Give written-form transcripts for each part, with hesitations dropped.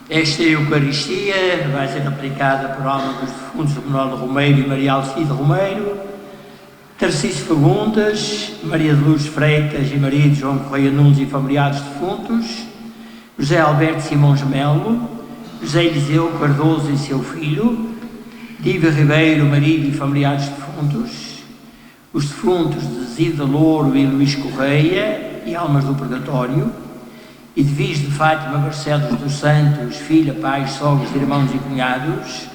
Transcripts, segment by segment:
Esta Eucaristia vai ser aplicada por alma dos defuntos Manuel Romeiro e Maria Alcide Romeiro, Tarcísio Fagundes, Maria de Luz Freitas e Maria de João Correia Nunes e familiares defuntos, José Alberto Simões Melo, José Eliseu Cardoso e seu filho, Diva Ribeiro, marido e familiares defuntos, os defuntos de Zida Louro e Luís Correia e almas do purgatório, e de Vis de Fátima Barcelos dos Santos, filha, pais, sogros, irmãos e cunhados,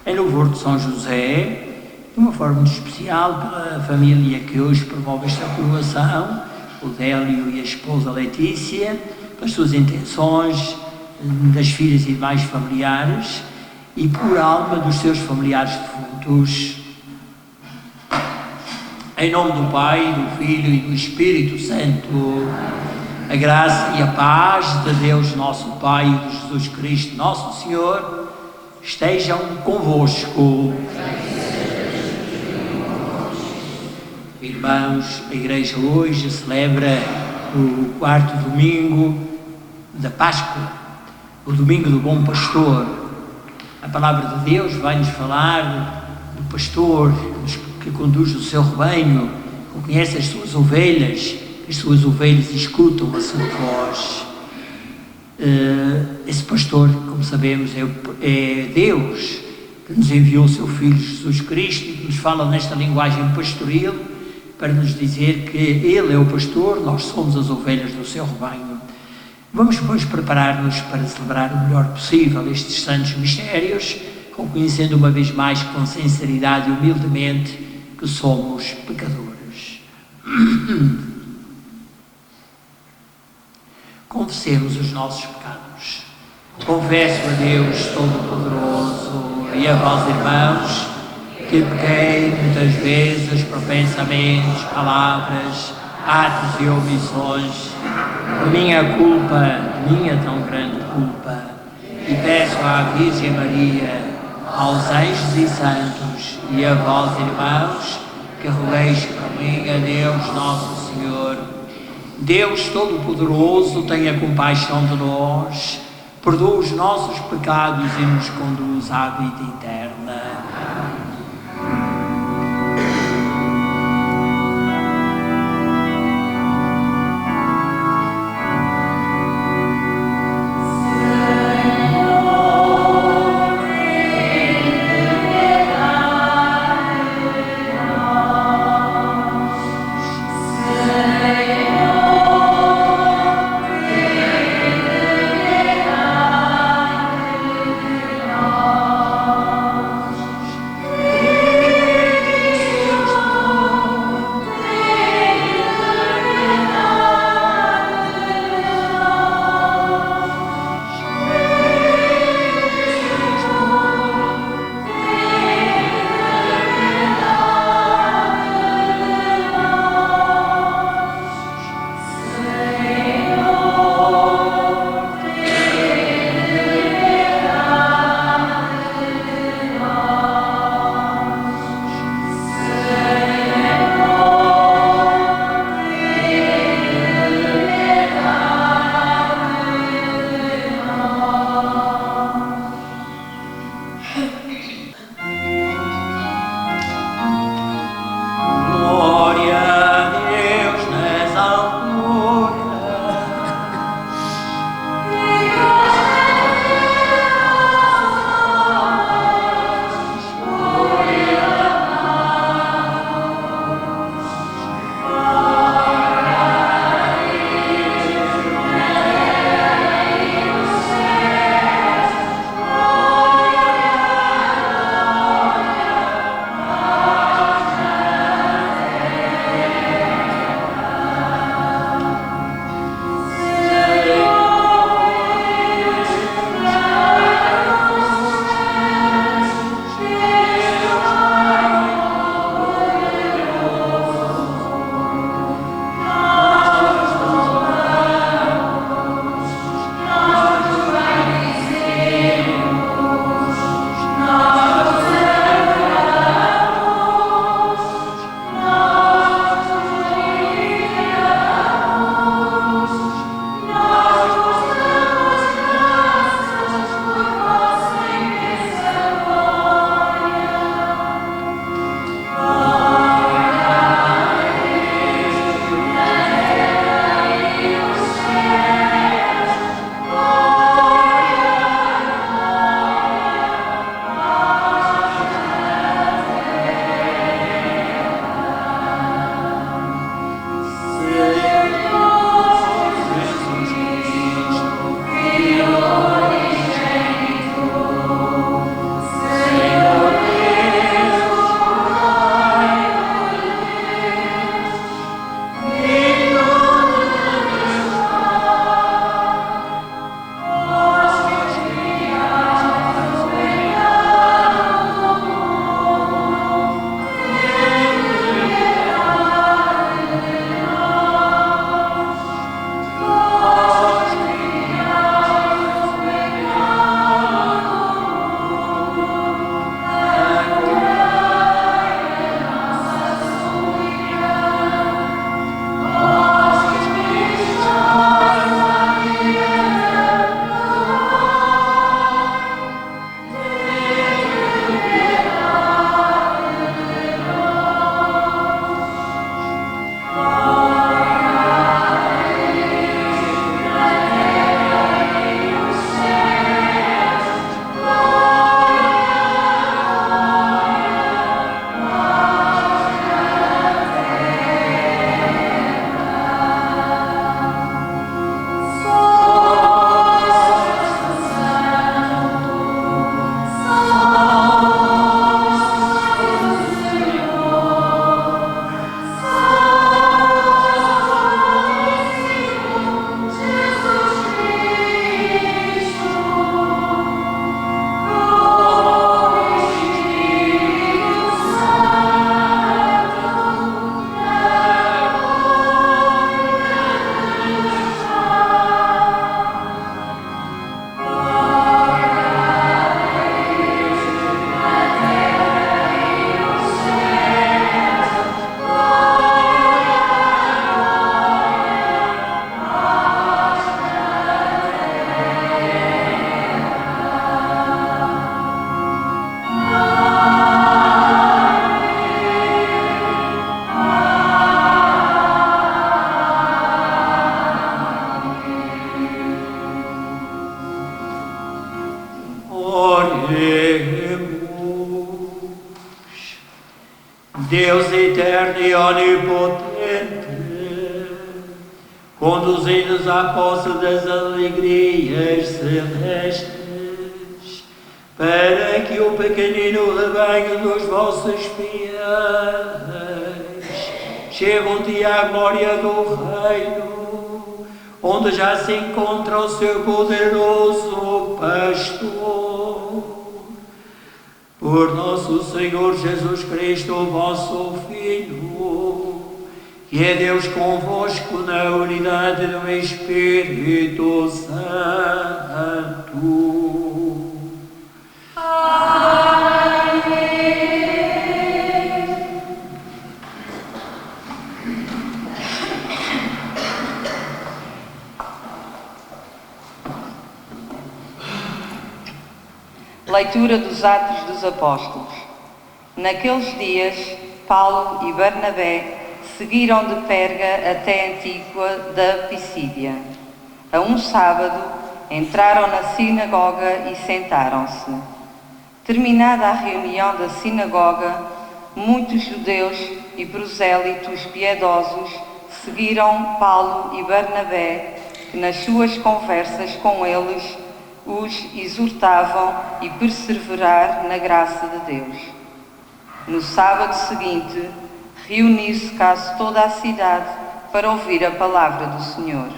em louvor de São José, de uma forma muito especial pela família que hoje promove esta coroação, o Délio e a esposa Letícia, pelas suas intenções, das filhas e demais familiares, e por alma dos seus familiares defuntos. Em nome do Pai, do Filho e do Espírito Santo, a graça e a paz de Deus nosso Pai e de Jesus Cristo nosso Senhor estejam convosco. Irmãos, a Igreja hoje celebra o 4º domingo da Páscoa, o domingo do Bom Pastor. A palavra de Deus vai-nos falar do pastor que conduz o seu rebanho, que conhece as suas ovelhas escutam a sua voz. Esse pastor, como sabemos, é Deus, que nos enviou o seu Filho Jesus Cristo e que nos fala nesta linguagem pastoril para nos dizer que Ele é o pastor, nós somos as ovelhas do seu rebanho. Vamos, pois, preparar-nos para celebrar o melhor possível estes santos mistérios, reconhecendo uma vez mais com sinceridade e humildemente que somos pecadores. Confessemos os nossos pecados. Confesso a Deus Todo-Poderoso e a vós, irmãos, que pequei muitas vezes por pensamentos, palavras, atos e omissões, por minha culpa, minha tão grande culpa, e peço à Virgem Maria, aos anjos e santos e a vós, irmãos, que rogueis por mim a Deus Nosso Senhor. Deus Todo-Poderoso, tenha compaixão de nós, perdoa os nossos pecados e nos conduz à vida eterna. Oremos. Deus eterno e onipotente, conduzidos à posse das alegrias celestes, para que o pequenino rebanho dos vossos fiéis chegue um dia à glória do reino, onde já se encontra o seu poderoso pastor. Por nosso Senhor Jesus Cristo, o vosso Filho, que é Deus convosco na unidade do Espírito Santo. Amém. Leitura dos Atos dos Apóstolos. Naqueles dias, Paulo e Barnabé seguiram de Perga até Antíqua da Pisídia. A um sábado, entraram na sinagoga e sentaram-se. Terminada a reunião da sinagoga, muitos judeus e prosélitos piedosos seguiram Paulo e Barnabé, que nas suas conversas com eles os exortavam a perseverar na graça de Deus. No sábado seguinte, reuniu-se quase toda a cidade para ouvir a palavra do Senhor.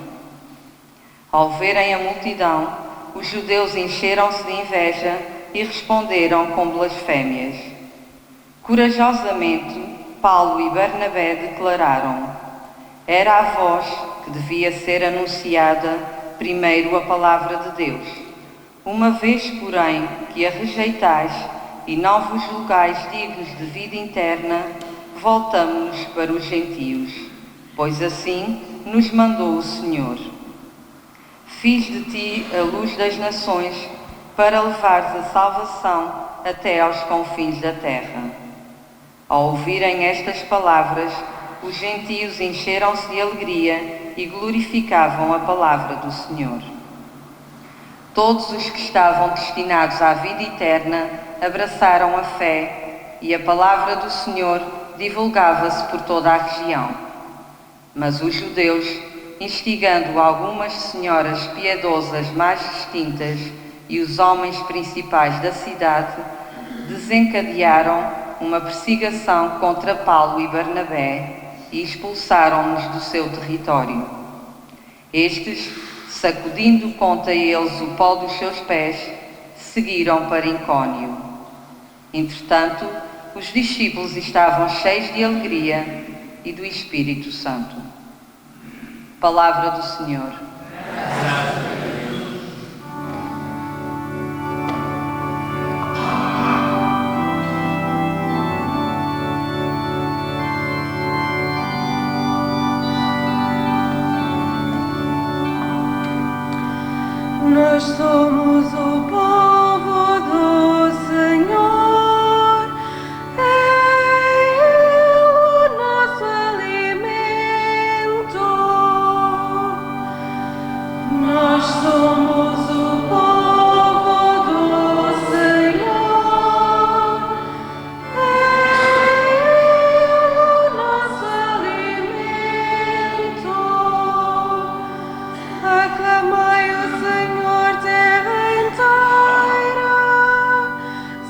Ao verem a multidão, os judeus encheram-se de inveja e responderam com blasfémias. Corajosamente, Paulo e Barnabé declararam: era a vós que devia ser anunciada primeiro a palavra de Deus. Uma vez, porém, que a rejeitais e não vos julgais dignos de vida eterna, voltamo-nos para os gentios, pois assim nos mandou o Senhor. Fiz de ti a luz das nações, para levares a salvação até aos confins da terra. Ao ouvirem estas palavras, os gentios encheram-se de alegria e glorificavam a palavra do Senhor. Todos os que estavam destinados à vida eterna abraçaram a fé, e a palavra do Senhor divulgava-se por toda a região. Mas os judeus, instigando algumas senhoras piedosas mais distintas e os homens principais da cidade, desencadearam uma perseguição contra Paulo e Barnabé e expulsaram-nos do seu território. Estes, sacudindo contra eles o pó dos seus pés, seguiram para Icônio. Entretanto, os discípulos estavam cheios de alegria e do Espírito Santo. Palavra do Senhor. Nós somos o povo do Senhor, é Ele o nosso alimento. Nós somos o povo do Senhor, é Ele o nosso alimento. Aclamai o Senhor, terra inteira,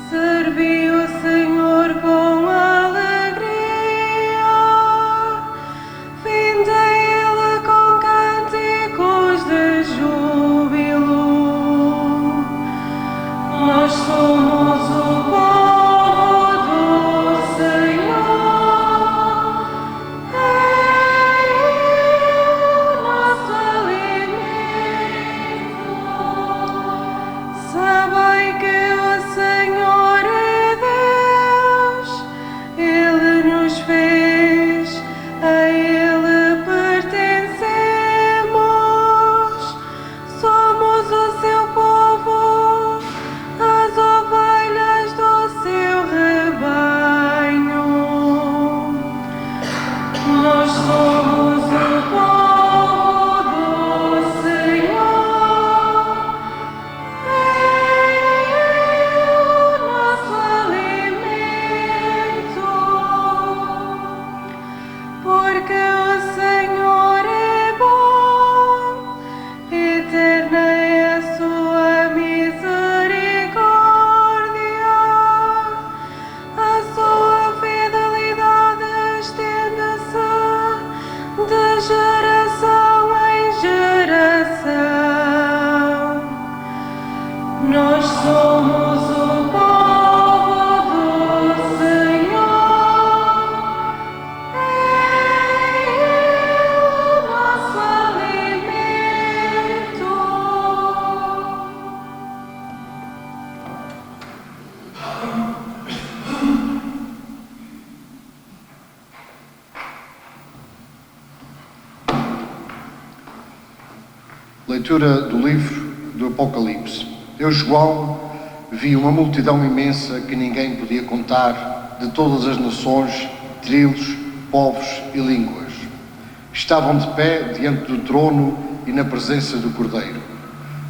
servi o Senhor com alegria, vinde a Ele com cânticos de júbilo. Nós somos o povo do Senhor, é Ele o nosso alimento. Sabem que o Senhor é Deus, Ele nos fez, a Ele pertencemos, somos o seu povo, as ovelhas somos o povo do Senhor. É Ele o nosso alimento. Leitura do livro do Apocalipse. Eu, João, vi uma multidão imensa que ninguém podia contar, de todas as nações, tribos, povos e línguas. Estavam de pé diante do trono e na presença do Cordeiro,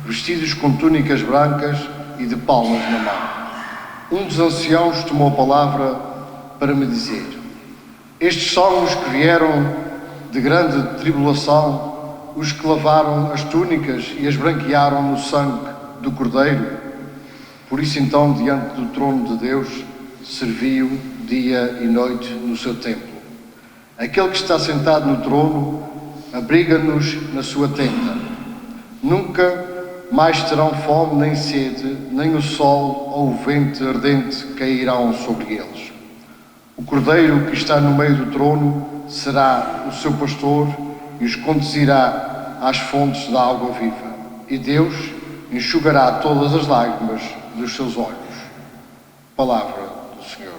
vestidos com túnicas brancas e de palmas na mão. Um dos anciãos tomou a palavra para me dizer: estes são os que vieram de grande tribulação, os que lavaram as túnicas e as branquearam no sangue do Cordeiro. Por isso então, diante do trono de Deus, serviu dia e noite no seu templo. Aquele que está sentado no trono abriga-nos na sua tenda. Nunca mais terão fome nem sede, nem o sol ou o vento ardente cairão sobre eles. O Cordeiro que está no meio do trono será o seu pastor e os conduzirá às fontes da água viva. E Deus enxugará todas as lágrimas dos seus olhos. Palavra do Senhor.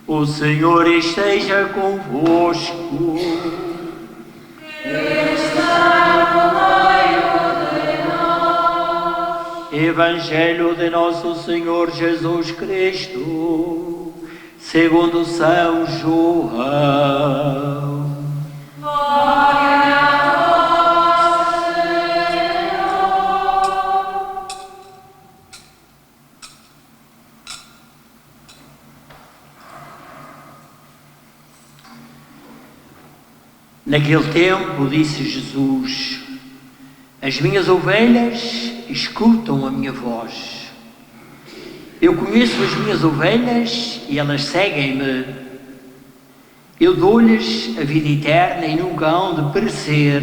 O Senhor esteja convosco. Evangelho de nosso Senhor Jesus Cristo, segundo São João. Naquele tempo disse Jesus: as minhas ovelhas escutam a minha voz. Eu conheço as minhas ovelhas e elas seguem-me. Eu dou-lhes a vida eterna e nunca hão de perecer,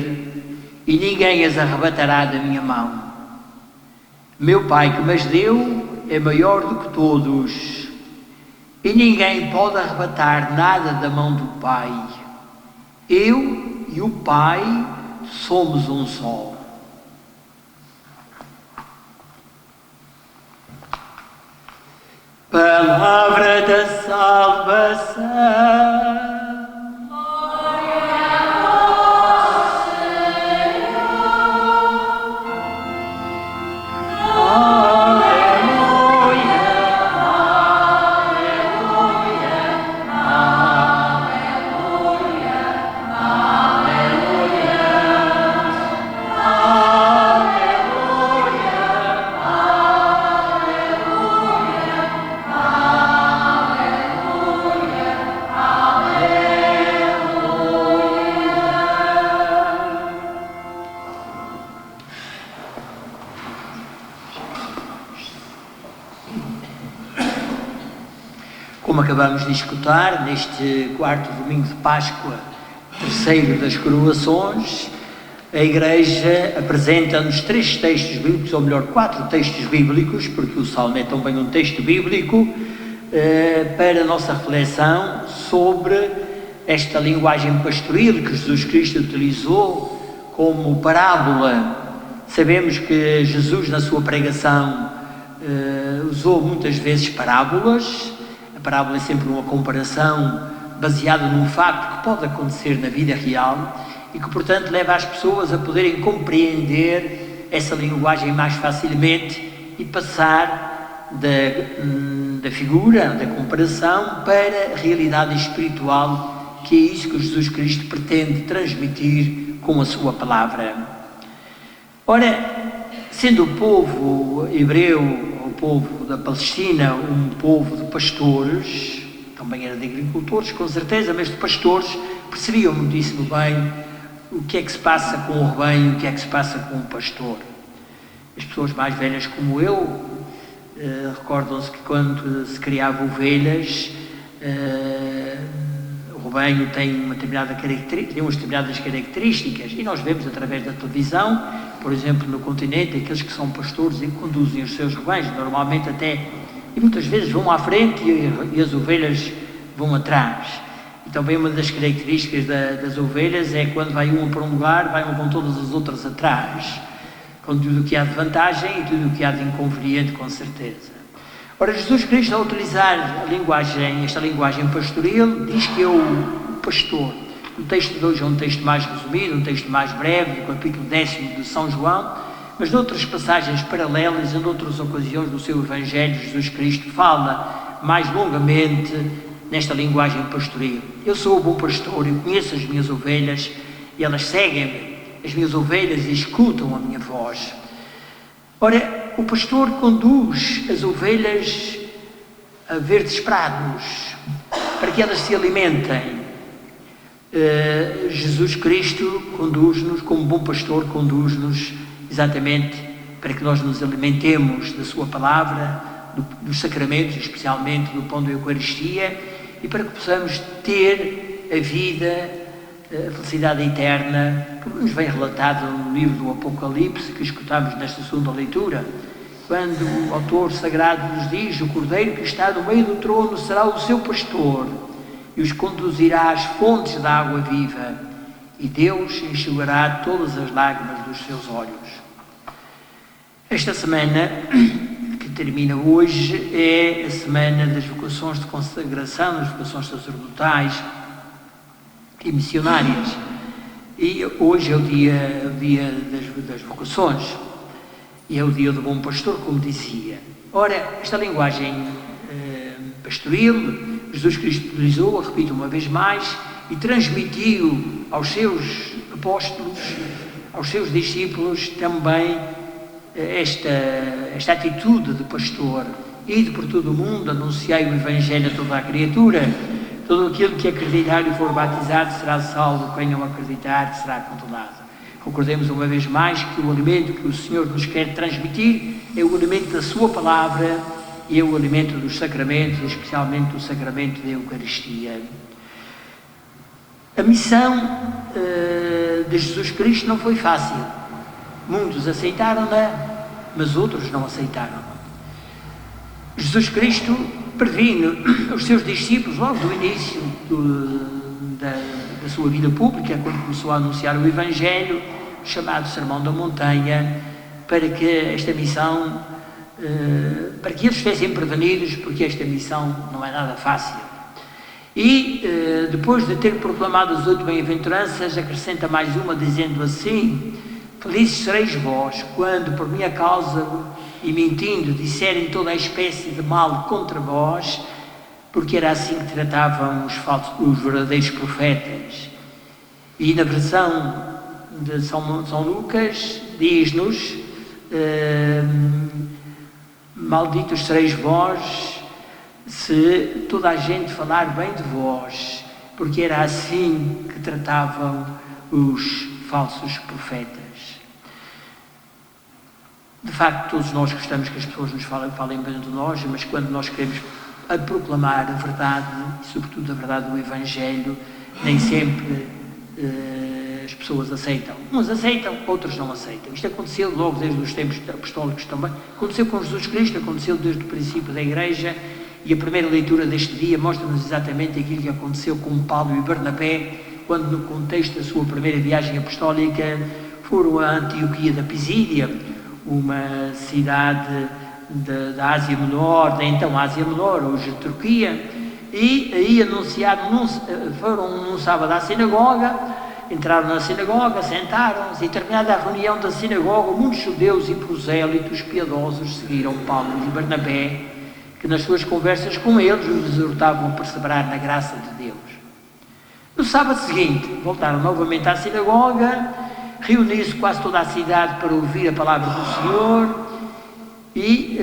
e ninguém as arrebatará da minha mão. Meu Pai que me deu é maior do que todos, e ninguém pode arrebatar nada da mão do Pai. Eu e o Pai somos um só. Palavra da salvação. Como acabamos de escutar, neste quarto domingo de Páscoa, terceiro das coroações, a Igreja apresenta-nos 3 textos bíblicos, ou melhor, 4 textos bíblicos, porque o Salmo é também um texto bíblico, para a nossa reflexão sobre esta linguagem pastoril que Jesus Cristo utilizou como parábola. Sabemos que Jesus, na sua pregação, usou muitas vezes parábolas. A parábola é sempre uma comparação baseada num facto que pode acontecer na vida real e que, portanto, leva as pessoas a poderem compreender essa linguagem mais facilmente e passar da figura, da comparação, para a realidade espiritual, que é isso que Jesus Cristo pretende transmitir com a sua palavra. Ora, sendo o povo hebreu, o povo da Palestina, um povo de pastores, também era de agricultores, com certeza, mas de pastores, percebiam muitíssimo bem o que é que se passa com o rebanho, o que é que se passa com o pastor. As pessoas mais velhas como eu recordam-se que quando se criava ovelhas, o rebanho tem umas determinadas características, e nós vemos através da televisão, por exemplo, no continente, aqueles que são pastores e que conduzem os seus rebanhos, normalmente e muitas vezes vão à frente e as ovelhas vão atrás. E também uma das características das ovelhas é quando vai uma para um lugar, vão todas as outras atrás, com tudo o que há de vantagem e tudo o que há de inconveniente, com certeza. Ora, Jesus Cristo, ao utilizar esta linguagem pastoril, diz que é o pastor. O texto de hoje é um texto mais resumido, um texto mais breve, do capítulo 10 de São João, mas de outras passagens paralelas, em outras ocasiões do seu Evangelho, Jesus Cristo fala mais longamente nesta linguagem pastoril. Eu sou o bom pastor, eu conheço as minhas ovelhas e elas seguem-me, as minhas ovelhas e escutam a minha voz. Ora, o pastor conduz as ovelhas a verdes prados, para que elas se alimentem. Jesus Cristo conduz-nos, como bom pastor, conduz-nos exatamente para que nós nos alimentemos da sua palavra, dos sacramentos, especialmente do pão da Eucaristia, e para que possamos ter a vida, a felicidade eterna, que nos vem relatado no livro do Apocalipse, que escutamos nesta segunda leitura, quando o autor sagrado nos diz: o Cordeiro que está no meio do trono será o seu pastor e os conduzirá às fontes da água viva, e Deus enxugará todas as lágrimas dos seus olhos. Esta semana que termina hoje é a semana das vocações de consagração, das vocações sacerdotais e missionárias, e hoje é o dia das vocações e é o dia do bom pastor, como dizia. Ora, esta linguagem pastoril Jesus Cristo utilizou, repito uma vez mais, e transmitiu aos seus apóstolos, aos seus discípulos também esta atitude de pastor. Ide por todo o mundo, anunciai o Evangelho a toda a criatura. Todo aquele que acreditar e for batizado será salvo, quem não acreditar será condenado. Recordemos uma vez mais que o alimento que o Senhor nos quer transmitir é o alimento da sua palavra e é o alimento dos sacramentos, especialmente o sacramento da Eucaristia. A missão de Jesus Cristo não foi fácil. Muitos aceitaram-na, mas outros não aceitaram. Jesus Cristo previne os seus discípulos logo do início da sua vida pública, quando começou a anunciar o Evangelho, chamado Sermão da Montanha, para que esta missão, para que eles estivessem prevenidos, porque esta missão não é nada fácil. E depois de ter proclamado as 8 bem-aventuranças, acrescenta mais uma, dizendo assim: felizes sereis vós, quando por minha causa e mentindo disserem toda a espécie de mal contra vós, porque era assim que tratavam os verdadeiros profetas. E na versão de São Lucas diz-nos: malditos sereis vós se toda a gente falar bem de vós, porque era assim que tratavam os falsos profetas. De facto, todos nós gostamos que as pessoas nos falem bem de nós, mas quando nós queremos a proclamar a verdade, e sobretudo a verdade do Evangelho. Nem sempre as pessoas aceitam. Uns aceitam, outros não aceitam. Isto aconteceu logo desde os tempos apostólicos também. Aconteceu com Jesus Cristo, aconteceu desde o princípio da Igreja, e a primeira leitura deste dia mostra-nos exatamente aquilo que aconteceu com Paulo e Barnabé, quando no contexto da sua primeira viagem apostólica foram a Antioquia da Pisídia, uma cidade da Ásia Menor, da então Ásia Menor, hoje Turquia, e aí foram num sábado à sinagoga, entraram na sinagoga, sentaram-se, e terminada a reunião da sinagoga, muitos judeus e prosélitos piedosos seguiram Paulo e Barnabé, que nas suas conversas com eles os exortavam a perseverar na graça de Deus. No sábado seguinte, voltaram novamente à sinagoga, reuniu-se quase toda a cidade para ouvir a palavra do Senhor, e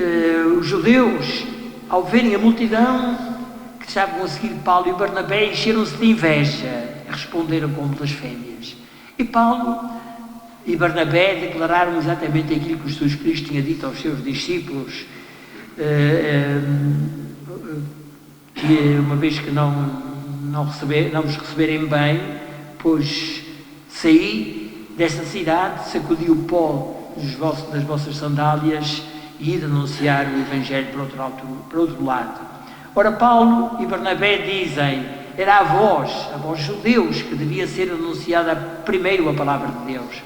os judeus, ao verem a multidão que estavam a seguir Paulo e Barnabé, encheram-se de inveja, responderam com blasfémias. E Paulo e Barnabé declararam exatamente aquilo que Jesus Cristo tinha dito aos seus discípulos, que uma vez que não vos receberem bem, pois saí dessa cidade, sacudi o pó das vossas sandálias e ide anunciar o Evangelho para outro lado. Ora, Paulo e Barnabé dizem: era a vós judeus, que devia ser anunciada primeiro a palavra de Deus.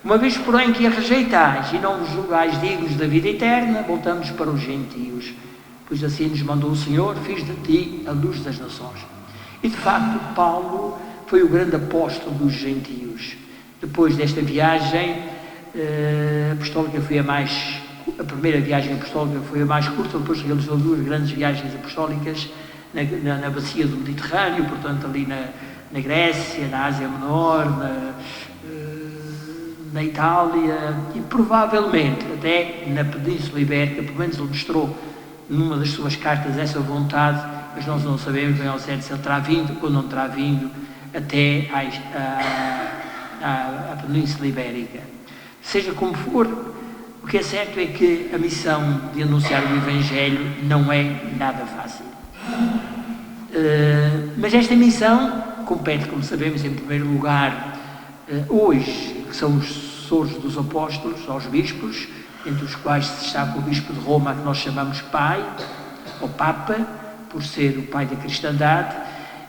Uma vez, porém, que a rejeitais e não vos julgais dignos da vida eterna, voltamos para os gentios. Pois assim nos mandou o Senhor: fiz de ti a luz das nações. E de facto, Paulo foi o grande apóstolo dos gentios. Depois desta viagem apostólica, a primeira viagem apostólica foi a mais curta, depois realizou 2 grandes viagens apostólicas na bacia do Mediterrâneo, portanto ali na Grécia, na Ásia Menor, na Itália e provavelmente até na Península Ibérica. Pelo menos ele mostrou numa das suas cartas essa vontade, mas nós não sabemos bem ao certo se ele terá vindo ou não terá vindo até à Península Ibérica. Seja como for, o que é certo é que a missão de anunciar o Evangelho não é nada fácil. Mas esta missão compete, como sabemos, em primeiro lugar, hoje, que são os sucessores dos apóstolos, aos bispos, entre os quais se destaca o bispo de Roma, que nós chamamos Pai, ou Papa, por ser o pai da cristandade,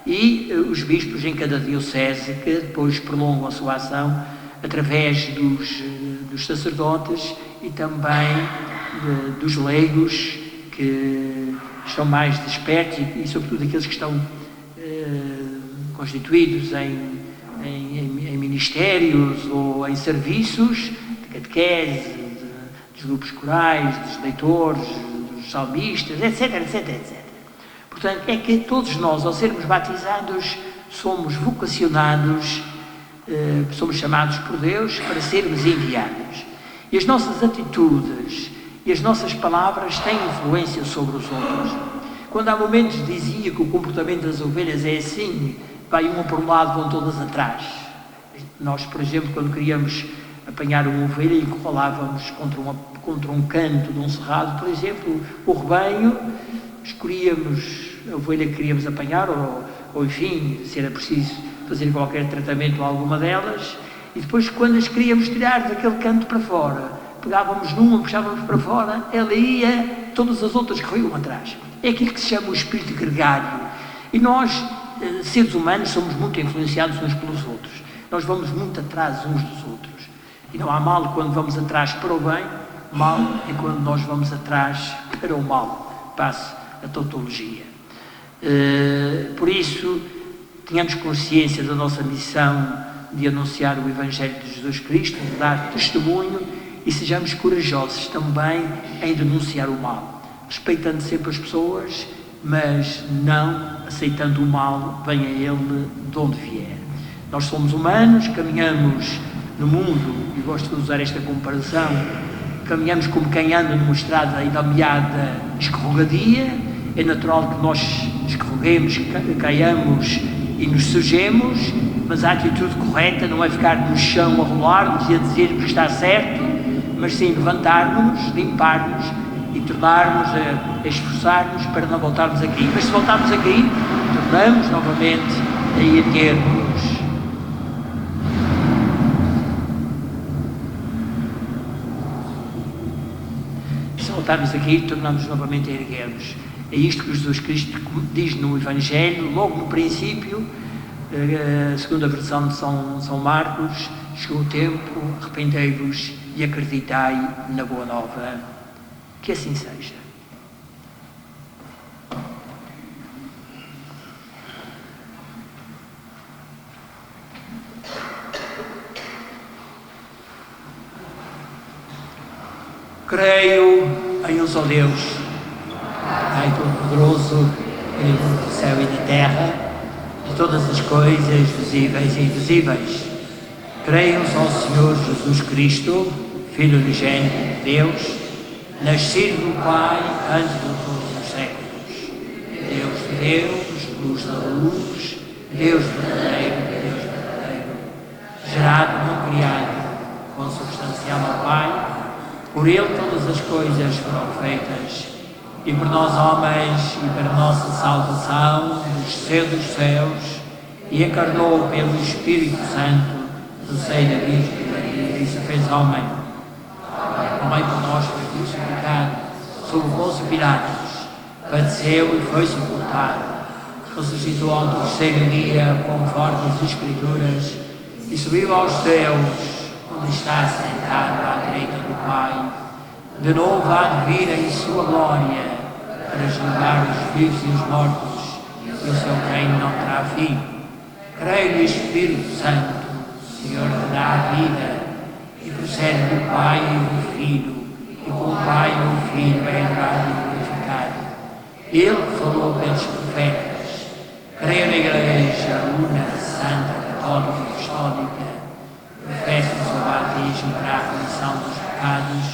e os bispos em cada diocese, que depois prolongam a sua ação através dos sacerdotes e também dos leigos, que estão mais despertos e sobretudo aqueles que estão constituídos em ministérios ou em serviços de catequese, dos grupos corais, dos leitores, dos salmistas, etc, etc, etc. Portanto, é que todos nós, ao sermos batizados, somos vocacionados, somos chamados por Deus para sermos enviados. E as nossas atitudes e as nossas palavras têm influência sobre os outros. Quando há momentos dizia que o comportamento das ovelhas é assim, vai uma por um lado, vão todas atrás. Nós, por exemplo, quando queríamos apanhar uma ovelha e encurralávamos contra um canto de um cerrado, por exemplo, o rebanho, escolhíamos a ovelha que queríamos apanhar, ou enfim, se era preciso fazer qualquer tratamento a alguma delas, e depois, quando as queríamos tirar daquele canto para fora, pegávamos numa, puxávamos para fora, ela ia, todas as outras corriam atrás. É aquilo que se chama o espírito gregário. E nós, seres humanos, somos muito influenciados uns pelos outros. Nós vamos muito atrás uns dos outros. E não há mal quando vamos atrás para o bem, mal é quando nós vamos atrás para o mal. Passo a tautologia. Por isso, tenhamos consciência da nossa missão de anunciar o Evangelho de Jesus Cristo, de dar testemunho, e sejamos corajosos também em denunciar o mal, respeitando sempre as pessoas, mas não aceitando o mal, venha ele de onde vier. Nós somos humanos, caminhamos no mundo, e gosto de usar esta comparação, caminhamos como quem anda numa estrada enlameada, escorregadia. É natural que nós escorreguemos, caiamos e nos sujemos, mas a atitude correta não é ficar no chão a rolar-nos e a dizer que está certo, mas sim levantar-nos, limpar-nos e tornarmos a esforçar-nos para não voltarmos aqui. Mas se voltarmos aqui, tornamos novamente a erguer-nos. Se voltarmos aqui, tornamos novamente a erguer-nos. É isto que Jesus Cristo diz no Evangelho, logo no princípio, segundo a versão de São Marcos: chegou o tempo, arrependei-vos e acreditai na boa nova. Que assim seja. Creio em um só Deus, Pai Todo-Poderoso, Criador do céu e da terra, de todas as coisas visíveis e invisíveis. Creio em um só Senhor Jesus Cristo, Filho unigênito de Deus, nascido do Pai antes de todos os séculos. Deus de Deus, luz da luz, Deus verdadeiro, gerado, não criado, consubstancial ao Pai. Por Ele todas as coisas foram feitas, e por nós homens, e para a nossa salvação, desceu dos céus, e encarnou pelo Espírito Santo, do seio da Virgem Maria, e se fez homem. Também por nós foi crucificado, sob o Pôncio Pilatos, padeceu e foi sepultado, ressuscitou ao terceiro dia, conforme as Escrituras, e subiu aos céus, onde está sentado à direita do Pai. De novo há de vir em sua glória, para julgar os vivos e os mortos, e o seu reino não terá fim. Creio no Espírito Santo, Senhor que dá a vida, e procede do Pai e do Filho, e com o Pai e o Filho é adorado e glorificado. Ele falou pelos profetas. Creio na Igreja una, santa, católica e apostólica. Professo o seu batismo para a remissão dos pecados,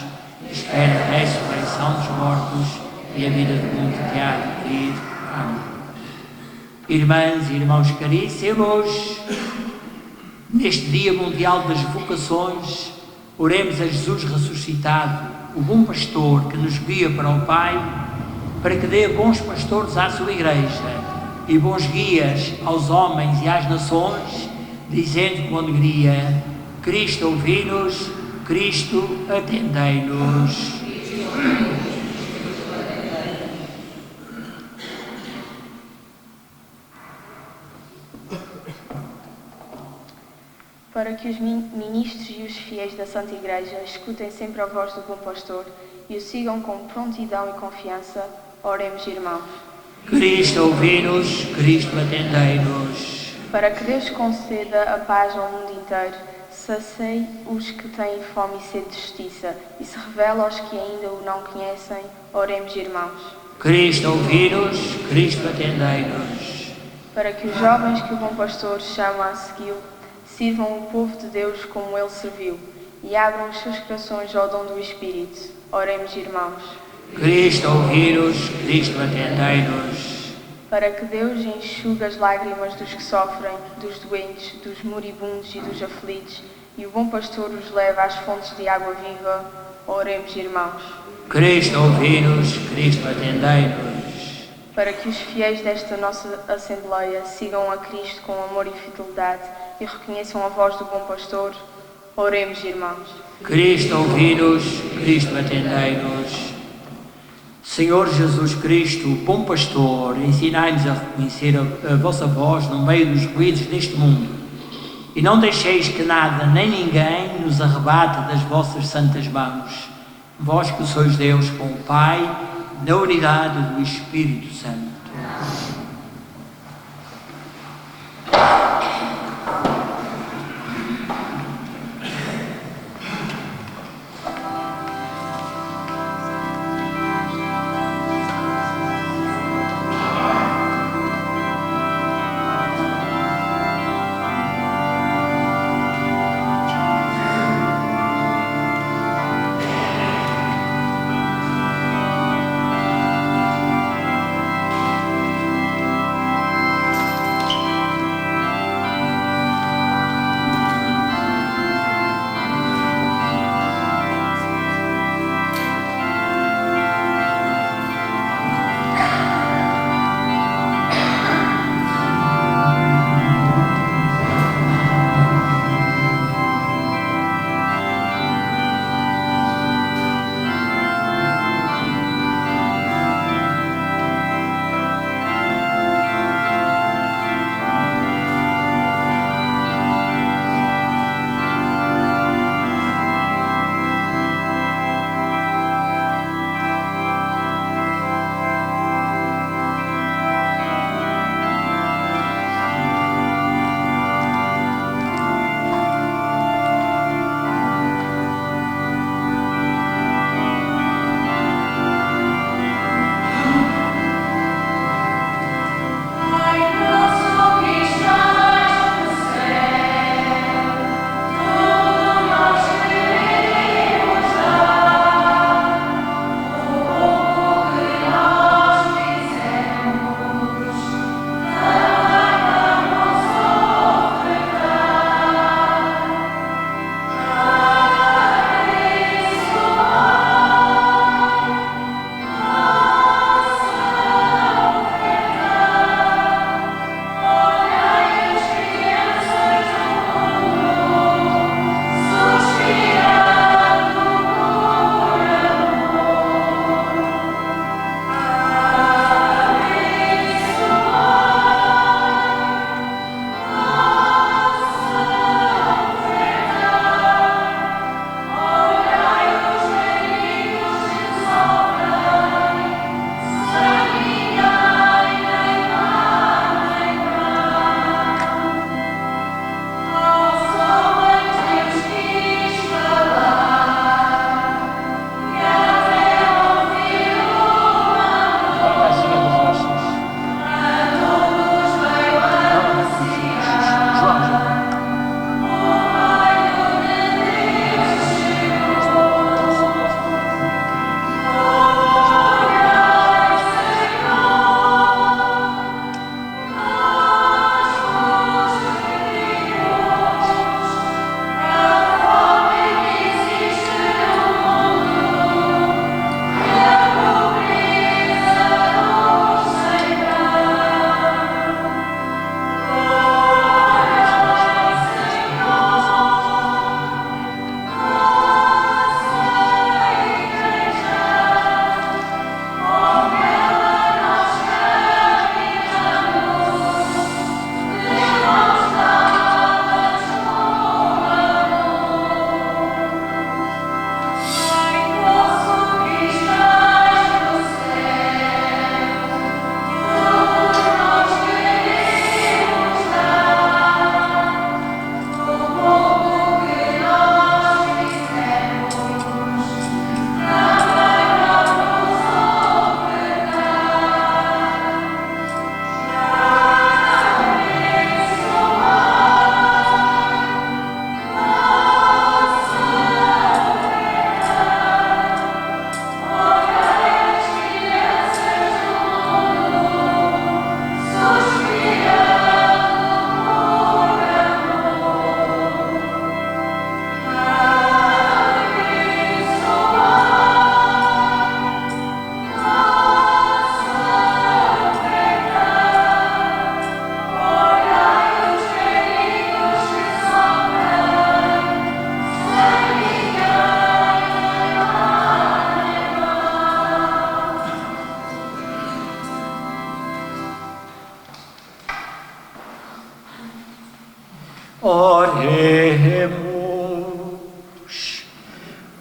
espera a ressurreição dos mortos e a vida do mundo que há de vir. Amém. Irmãs e irmãos caríssimos, neste Dia Mundial das Vocações, oremos a Jesus ressuscitado, o bom pastor que nos guia para o Pai, para que dê bons pastores à sua Igreja e bons guias aos homens e às nações, dizendo com alegria: Cristo ouvi-nos, Cristo atendei-nos. Para que os ministros e os fiéis da Santa Igreja escutem sempre a voz do bom pastor e o sigam com prontidão e confiança, oremos, irmãos. Cristo ouvi-nos, Cristo atendei-nos. Para que Deus conceda a paz ao mundo inteiro, sacie os que têm fome e sede de justiça e se revela aos que ainda o não conhecem, oremos, irmãos. Cristo ouvi-nos, Cristo atendei-nos. Para que os jovens que o bom pastor chama a segui-lo sirvam o povo de Deus como ele serviu e abram os seus corações ao dom do Espírito, oremos, irmãos. Cristo ouvi-nos, Cristo atendei-nos. Para que Deus enxugue as lágrimas dos que sofrem, dos doentes, dos moribundos e dos aflitos, e o bom pastor os leve às fontes de água viva, oremos, irmãos. Cristo ouvi-nos, Cristo atendei-nos. Para que os fiéis desta nossa Assembleia sigam a Cristo com amor e fidelidade e reconheçam a voz do bom pastor, oremos, irmãos. Cristo ouvi-nos, Cristo atendei-nos. Senhor Jesus Cristo, bom pastor, ensinai-nos a reconhecer a vossa voz no meio dos ruídos deste mundo, e não deixeis que nada nem ninguém nos arrebate das vossas santas mãos. Vós que sois Deus com o Pai, na unidade do Espírito Santo.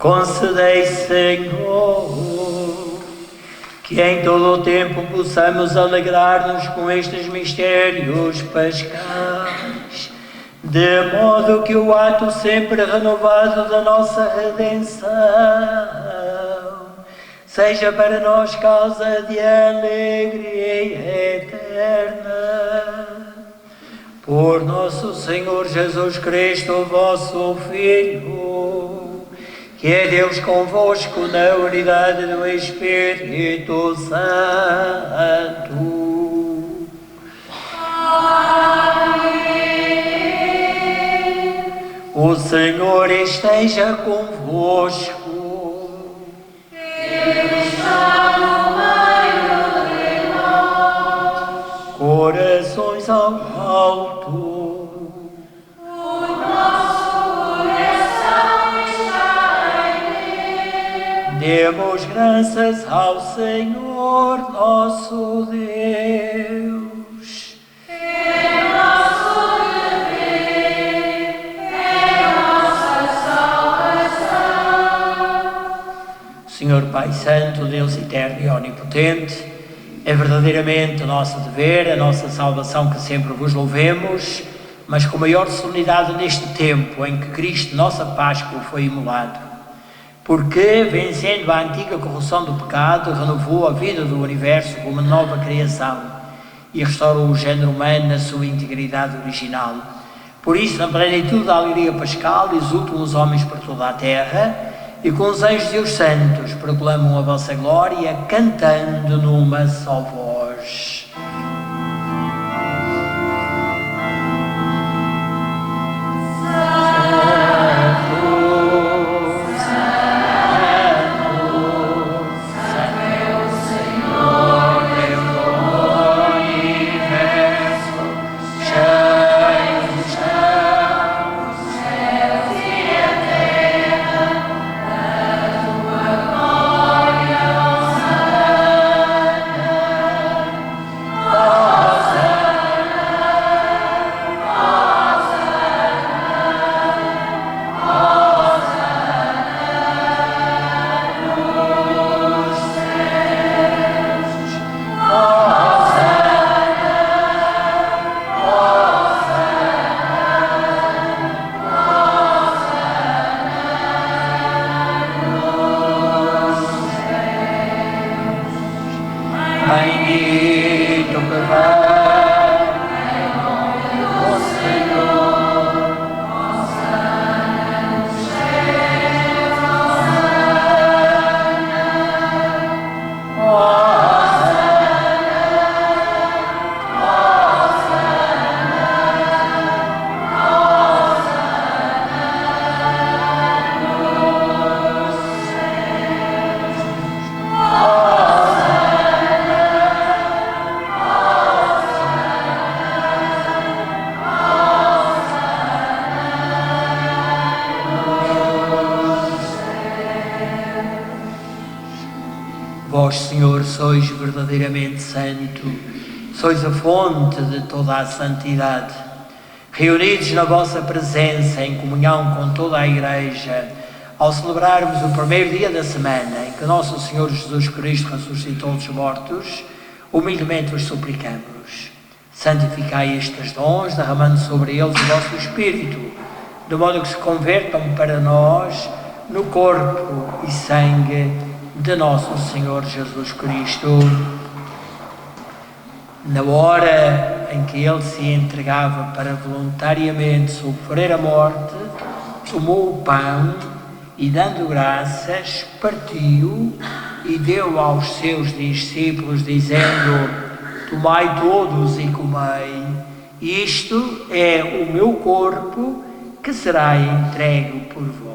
Concedei, Senhor, que em todo o tempo possamos alegrar-nos com estes mistérios pascais, de modo que o ato sempre renovado da nossa redenção seja para nós causa de alegria eterna. Por nosso Senhor Jesus Cristo, vosso Filho, que é Deus convosco na unidade do Espírito Santo. Amém. O Senhor esteja convosco. Ele está no meio de nós. Corações ao alto. O nosso coração está em Deus. Demos graças ao Senhor nosso Deus. É nosso dever, é nossa salvação. Senhor Pai Santo, Deus eterno e onipotente, é verdadeiramente o nosso dever, a nossa salvação que sempre vos louvemos, mas com maior solenidade neste tempo em que Cristo, nossa Páscoa, foi imolado. Porque, vencendo a antiga corrupção do pecado, renovou a vida do universo como uma nova criação e restaurou o género humano na sua integridade original. Por isso, na plenitude da alegria pascal, exultam os homens por toda a terra, e com os anjos e os santos proclamam a vossa glória, cantando numa só voz. Bendito que vai em nome do Senhor, Hosana nos céus, Hosana, Vós, Senhor, sois verdadeiramente santo, sois a fonte de toda a santidade. Reunidos na vossa presença, em comunhão com toda a Igreja, ao celebrarmos o primeiro dia da semana em que nosso Senhor Jesus Cristo ressuscitou dos mortos, humildemente vos suplicamos. Santificai estes dons, derramando sobre eles o vosso Espírito, de modo que se convertam para nós no corpo e sangue de nosso Senhor Jesus Cristo. Na hora em que ele se entregava para voluntariamente sofrer a morte, tomou o pão e, dando graças, partiu e deu aos seus discípulos, dizendo: tomai todos e comei, isto é o meu corpo que será entregue por vós.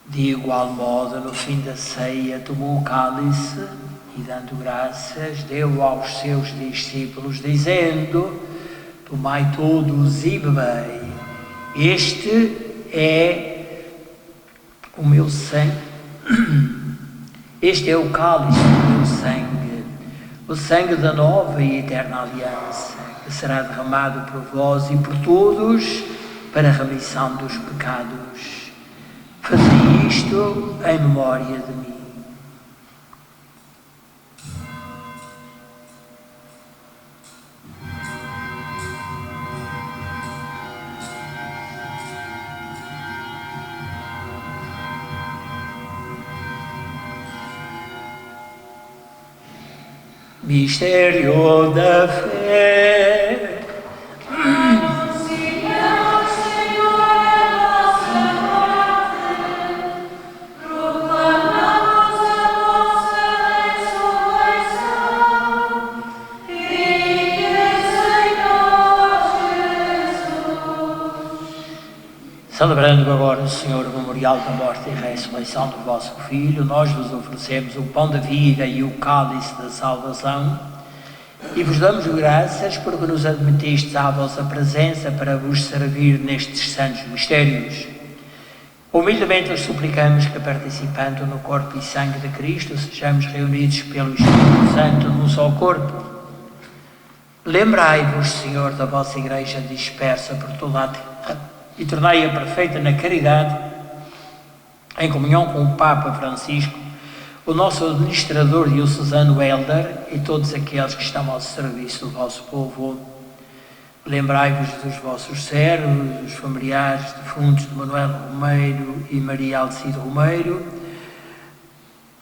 De igual modo, no fim da ceia, tomou o cálice e, dando graças, deu aos seus discípulos, dizendo: tomai todos e bebei, este é o o meu sangue. Este é o cálice do meu sangue, o sangue da nova e eterna aliança, que será derramado por vós e por todos para a remissão dos pecados. Fazei isto em memória de mim. Mistério da fé. Anunciamos, Senhor, a vossa morte, proclamamos a vossa ressurreição, e Senhor Jesus. Celebrando agora, Senhor, o memorial da morte e ressurreição do vosso Filho, nós vos oferecemos o pão da vida e o cálice da salvação e vos damos graças porque nos admitistes à vossa presença para vos servir nestes santos mistérios. Humildemente os suplicamos que, participando no corpo e sangue de Cristo, sejamos reunidos pelo Espírito Santo num só corpo. Lembrai-vos, Senhor, da vossa Igreja dispersa por toda a terra e tornai-a perfeita na caridade, em comunhão com o Papa Francisco, o nosso administrador diocesano Helder e todos aqueles que estão ao serviço do vosso povo. Lembrai-vos dos vossos servos, dos familiares defuntos de Manuel Romeiro e Maria Alcide Romeiro,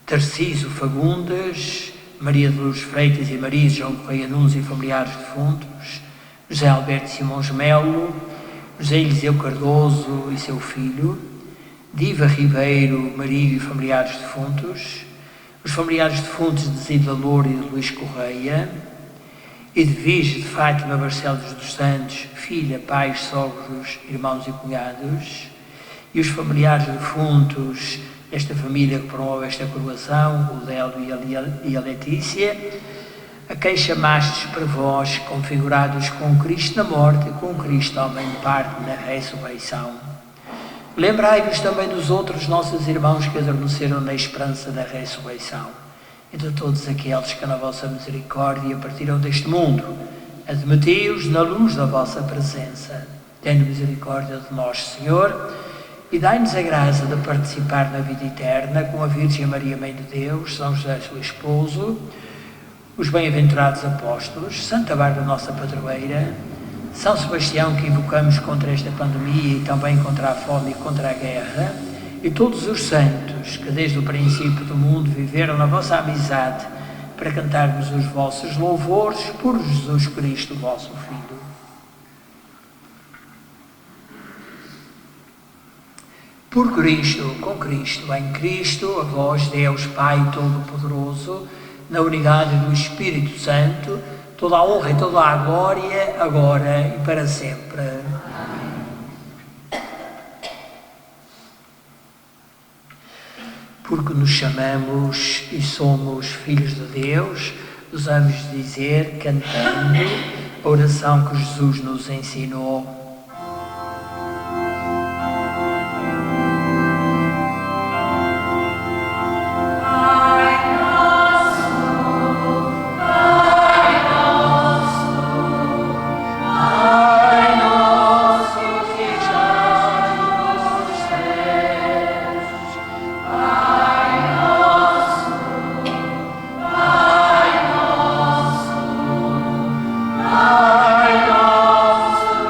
Tarcísio Fagundes, Maria de Luz Freitas e Maria João Correia Nunes e familiares defuntos, José Alberto Simões Melo, José Eliseu Cardoso e seu filho, Diva Ribeiro, Maria e familiares defuntos, os familiares defuntos de Zida Louro e de Luís Correia, Edvige de Fátima Barcelos dos Santos, filha, pais, sogros, irmãos e cunhados, e os familiares defuntos desta família que promove esta coroação, o Délio e a Letícia, a quem chamastes para vós, configurados com Cristo na morte e com Cristo também parte na ressurreição. Lembrai-vos também dos outros nossos irmãos que adormeceram na esperança da ressurreição, e de todos aqueles que na vossa misericórdia partiram deste mundo. Admiti-os na luz da vossa presença. Tende misericórdia de nós, Senhor, e dai-nos a graça de participar na vida eterna com a Virgem Maria, Mãe de Deus, São José, seu esposo, os bem-aventurados apóstolos, Santa Bárbara, nossa padroeira, São Sebastião, que invocamos contra esta pandemia e também contra a fome e contra a guerra, e todos os santos que desde o princípio do mundo viveram na vossa amizade para cantarmos os vossos louvores por Jesus Cristo, vosso Filho. Por Cristo, com Cristo, em Cristo, a vós, Deus Pai Todo-Poderoso, na unidade do Espírito Santo, toda a honra e toda a glória, agora e para sempre. Porque nos chamamos e somos filhos de Deus, usamos dizer, cantando, a oração que Jesus nos ensinou.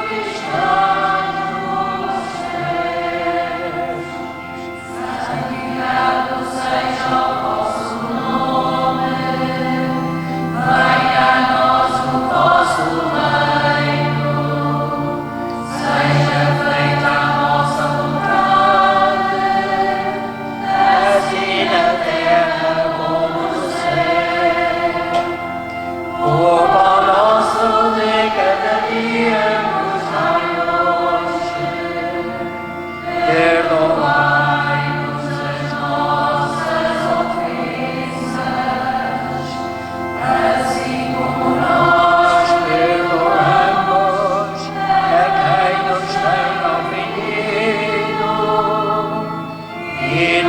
Cristo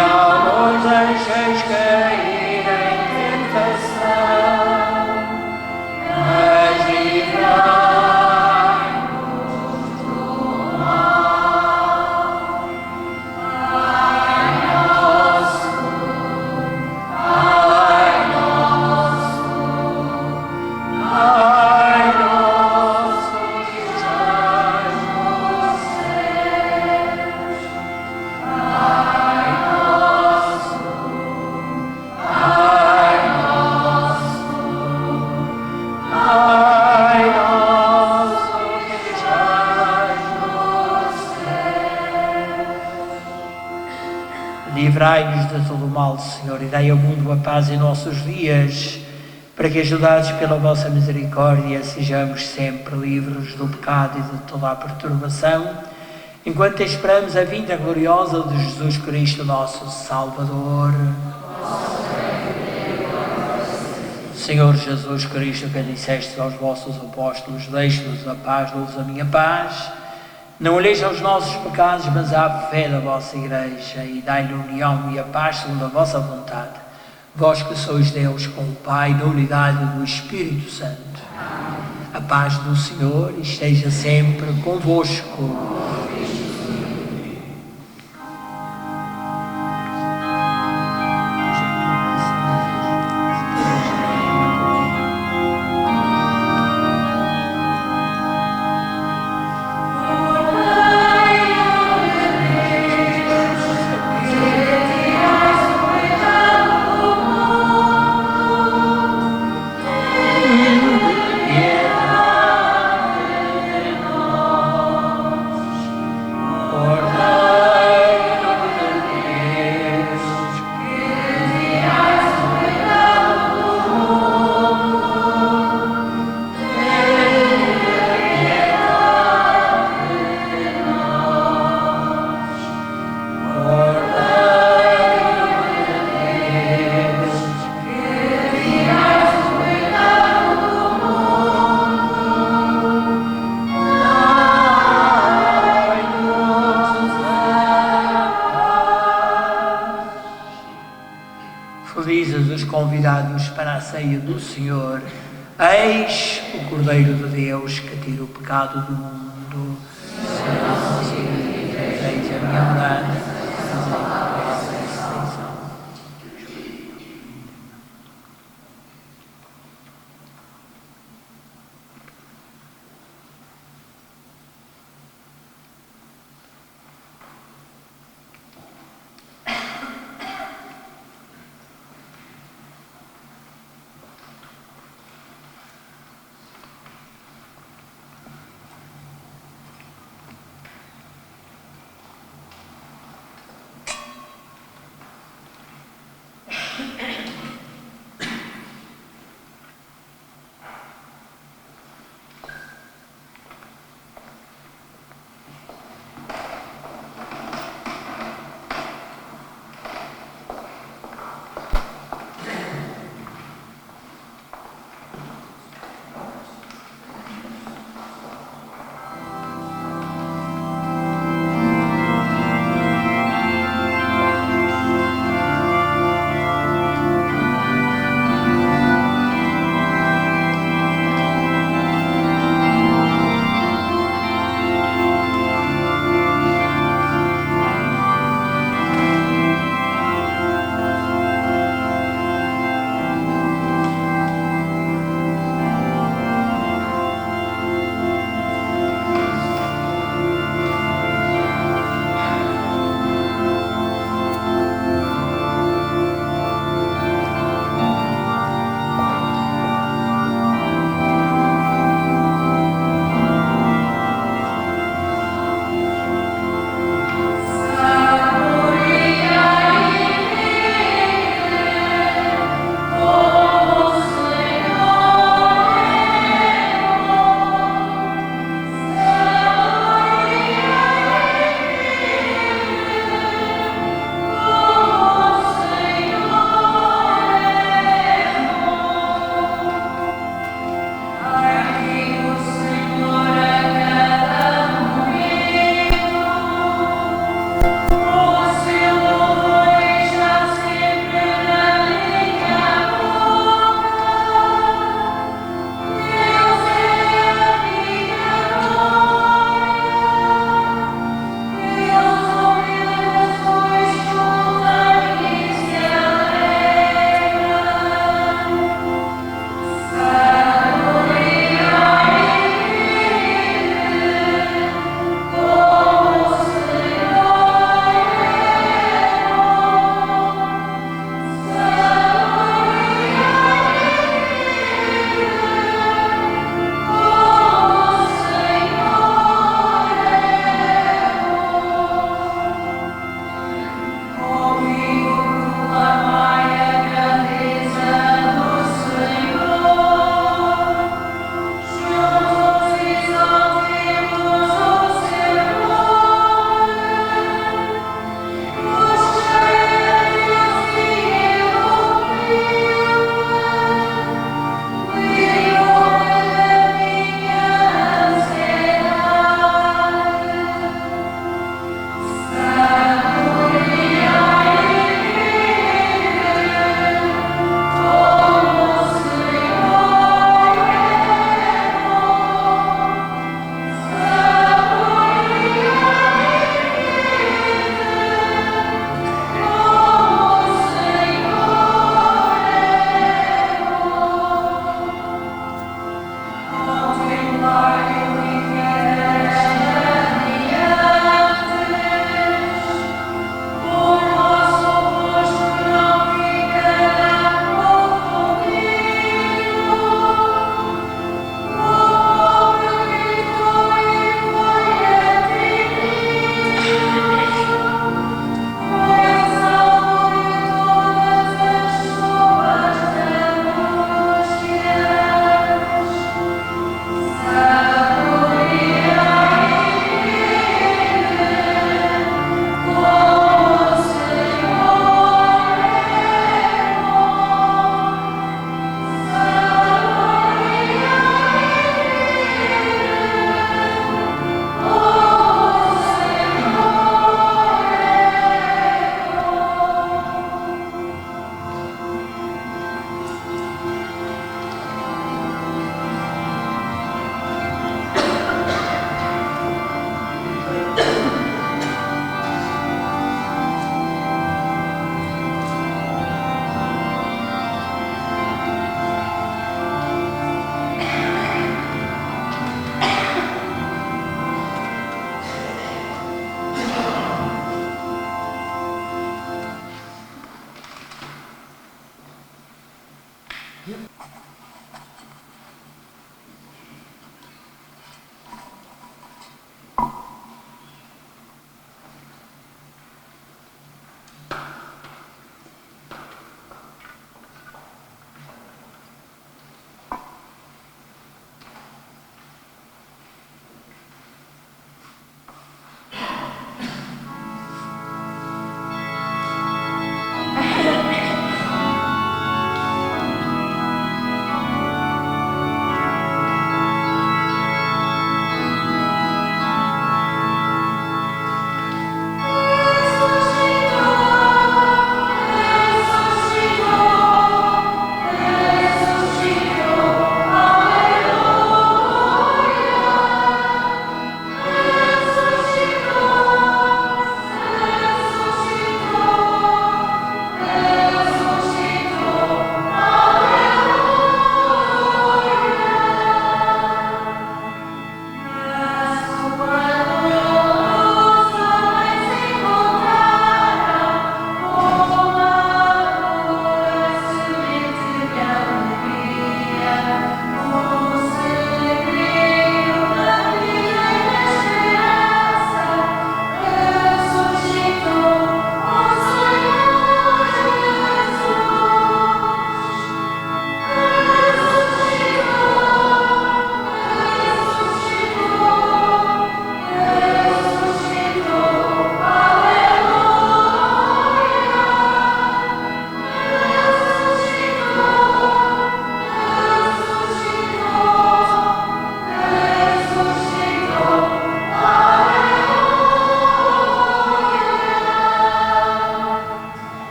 não nos deixeis cair em tentação, mas livrai-nos do mal. Pai nosso, Pai nosso, Pai nosso que estás nos céus. Pai nosso, Pai nosso, Pai nosso que estás nos céus. Livrai-nos de todo o mal, Senhor, e dai ao mundo a paz em nossos dias, para que, ajudados pela vossa misericórdia, sejamos sempre livres do pecado e de toda a perturbação, enquanto esperamos a vinda gloriosa de Jesus Cristo, nosso Salvador. Senhor Jesus Cristo, que disseste aos vossos apóstolos: deixe-nos a paz, dou-vos a minha paz. Não olheis aos nossos pecados, mas à fé da vossa Igreja, e dai-lhe a união e a paz segundo a vossa vontade. Vós que sois Deus com o Pai, na unidade do Espírito Santo. A paz do Senhor esteja sempre convosco. Felizes os convidados para a ceia do Senhor. Eis o Cordeiro de Deus que tira o pecado do mundo. Eis a minha morada.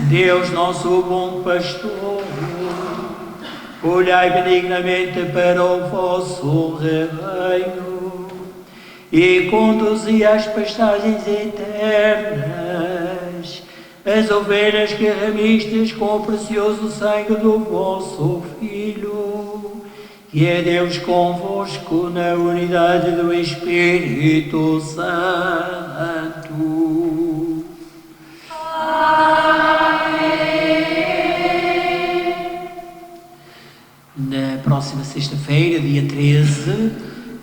Deus, nosso bom pastor, olhai benignamente para o vosso rebanho e conduzi às pastagens eternas as ovelhas que remistes com o precioso sangue do vosso Filho, que é Deus convosco na unidade do Espírito Santo. Na próxima sexta-feira, dia 13,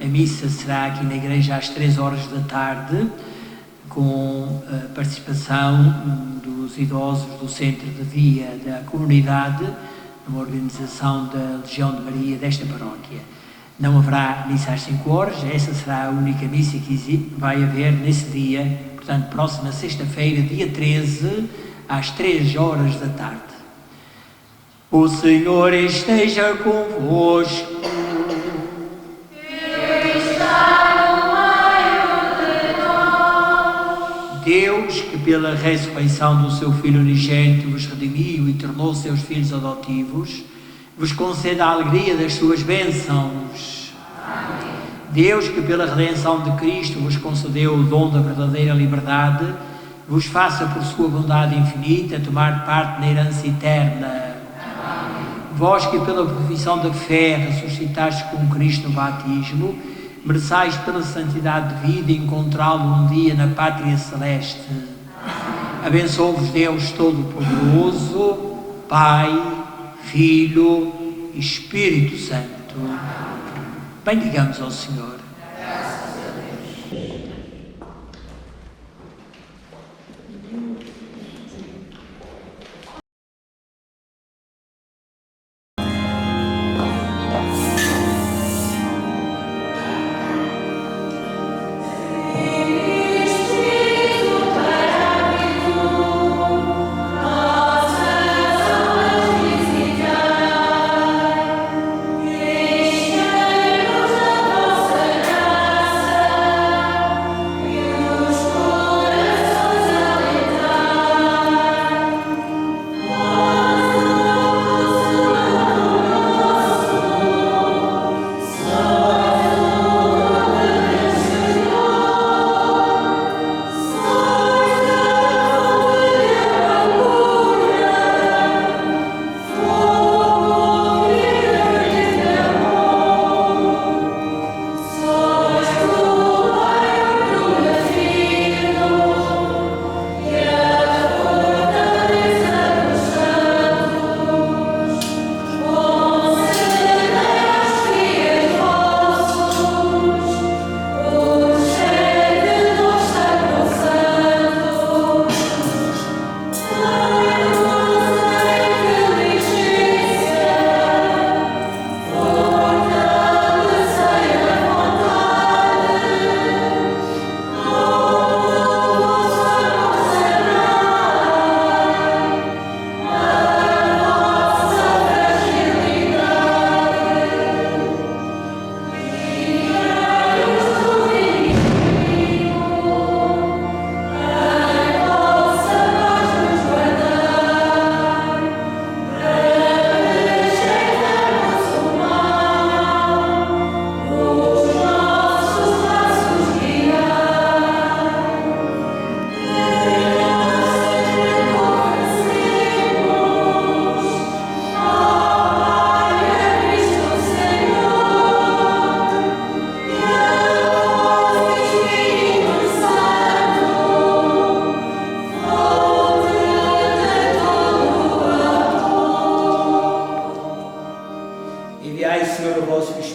a missa será aqui na igreja às 3 horas da tarde, com a participação dos idosos do Centro de Dia da Comunidade, numa organização da Legião de Maria desta paróquia. Não haverá missa às 5 horas, essa será a única missa que vai haver nesse dia, portanto, próxima sexta-feira, dia 13, às 3 horas da tarde. O Senhor esteja convosco. Ele está no meio de nós. Deus, que pela ressurreição do seu Filho unigênito vos redimiu e tornou seus filhos adotivos, vos conceda a alegria das suas bênçãos. Amém. Deus, que pela redenção de Cristo vos concedeu o dom da verdadeira liberdade, vos faça por sua bondade infinita tomar parte na herança eterna. Vós que pela profissão da fé ressuscitastes com Cristo no batismo, mereçais pela santidade de vida encontrá-lo um dia na pátria celeste. Abençoe-vos Deus Todo-Poderoso, Pai, Filho e Espírito Santo. Bendigamos ao Senhor.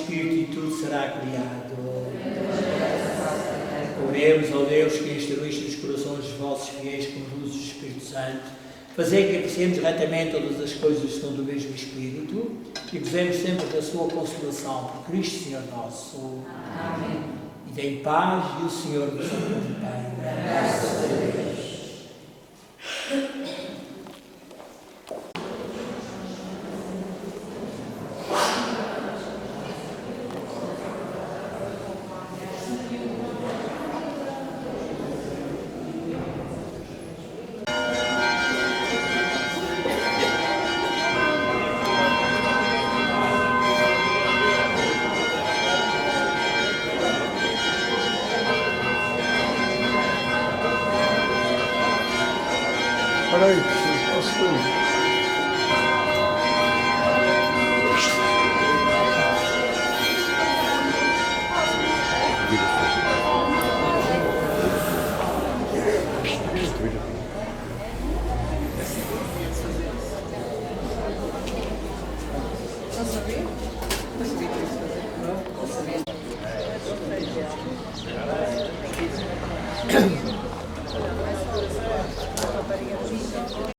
Espírito e tudo será criado. Oremos ao Deus que instruíste os corações dos vossos fiéis com luz do Espírito Santo, fazer que apreciemos retamente todas as coisas segundo o mesmo Espírito e gozemos sempre da sua consolação por Cristo Senhor nosso. Amém. E deem paz e o Senhor vos acompanhe. Graças a Deus. Peraí, posso